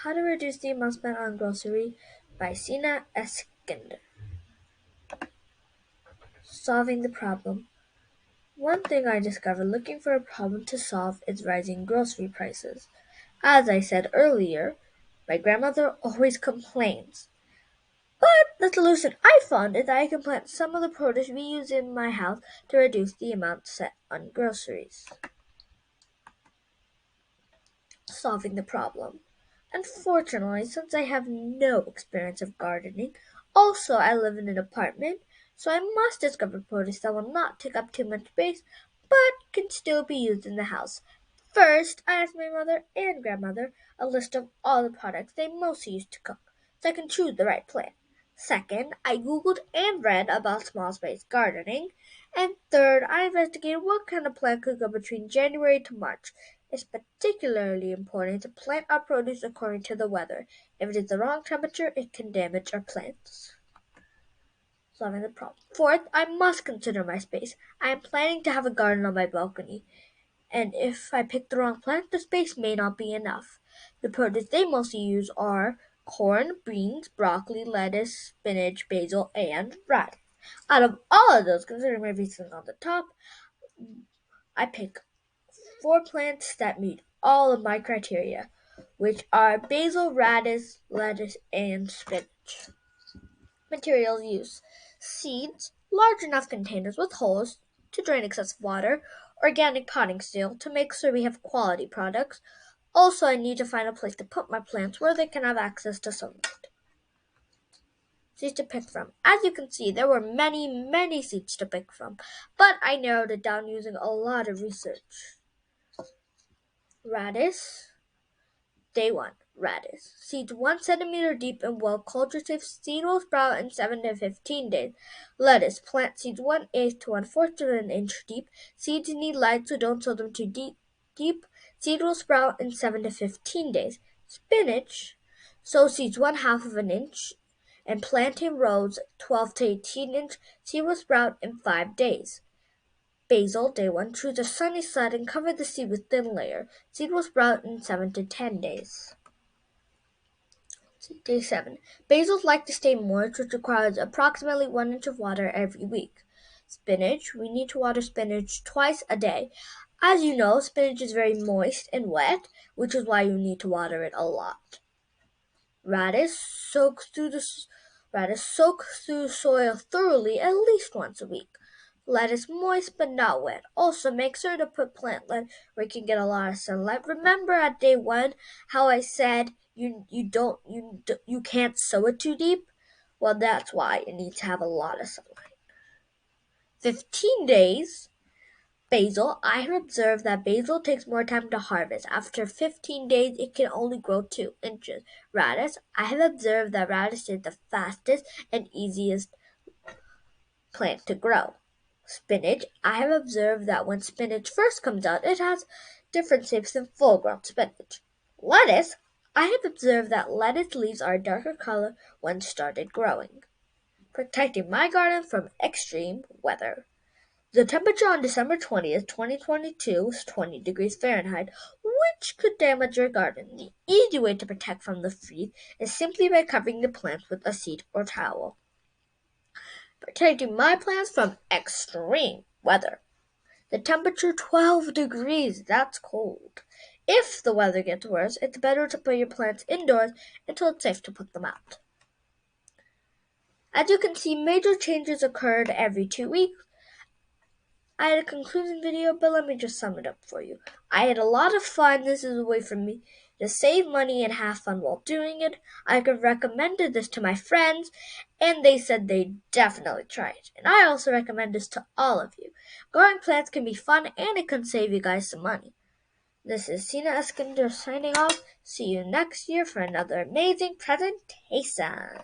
How to Reduce the Amount Spent on Grocery by Sinai Esknder. Solving the problem. One thing I discovered looking for a problem to solve is rising grocery prices. As I said earlier, my grandmother always complains. But the solution I found is that I can plant some of the produce we use in my house to reduce the amount spent on groceries. Solving the problem. Unfortunately, since I have no experience of gardening, also I live in an apartment, so I must discover produce that will not take up too much space but can still be used in the house. First, I asked my mother and grandmother a list of all the products they mostly use to cook, so I can choose the right plant. Second, I Googled and read about small space gardening. And third, I investigated what kind of plant could go between January to March. It's particularly important to plant our produce according to the weather. If it is the wrong temperature, it can damage our plants. Solving the problem. Fourth, I must consider my space. I am planning to have a garden on my balcony, and if I pick the wrong plant, the space may not be enough. The produce they mostly use are corn, beans, broccoli, lettuce, spinach, basil, and radish. Out of all of those, considering everything on the top, I pick 4 plants that meet all of my criteria, which are basil, radish, lettuce, and spinach. Materials used: seeds, large enough containers with holes to drain excess water, organic potting soil to make sure we have quality products. Also, I need to find a place to put my plants where they can have access to sunlight. Seeds to pick from. As you can see, there were many seeds to pick from, but I narrowed it down using a lot of research. Radish. Day 1. Radish. Seeds 1 centimeter deep and well culture safe. Seed will sprout in 7 to 15 days. Lettuce. Plant seeds 1/8 to 1/4 to an inch deep. Seeds need light, so don't sow them too deep. Seed will sprout in 7 to 15 days. Spinach. Sow seeds 1/2 of an inch and plant in rows 12 to 18 inch. Seed will sprout in 5 days. Basil. Day 1. Choose a sunny side and cover the seed with thin layer. Seed will sprout in 7 to 10 days. Day 7. Basils like to stay moist, which requires approximately 1 inch of water every week. Spinach. We need to water spinach twice a day. As you know, spinach is very moist and wet, which is why you need to water it a lot. Radish. Soak through soil thoroughly at least once a week. Lettuce moist but not wet. Also, make sure to put plant light where you can get a lot of sunlight. Remember at day 1 how I said you can't sow it too deep? Well, that's why it needs to have a lot of sunlight. 15 days. Basil. I have observed that basil takes more time to harvest. After 15 days, it can only grow 2 inches. Radish. I have observed that radish is the fastest and easiest plant to grow. Spinach. I have observed that when spinach first comes out, it has different shapes than full-grown spinach. Lettuce. I have observed that lettuce leaves are a darker color when started growing. Protecting my garden from extreme weather. The temperature on December 20th, 2022 was 20 degrees Fahrenheit, which could damage your garden. The easy way to protect from the freeze is simply by covering the plants with a sheet or towel. Protecting my plants from extreme weather. The temperature 12 degrees, that's cold. If the weather gets worse, it's better to put your plants indoors until it's safe to put them out. As you can see, major changes occurred every 2 weeks. I had a conclusion video, but let me just sum it up for you. I had a lot of fun. This is a way for me to save money and have fun while doing it. I could recommend this to my friends, and they said they definitely try it. And I also recommend this to all of you. Growing plants can be fun, and it can save you guys some money. This is Sinai Esknder signing off. See you next year for another amazing presentation.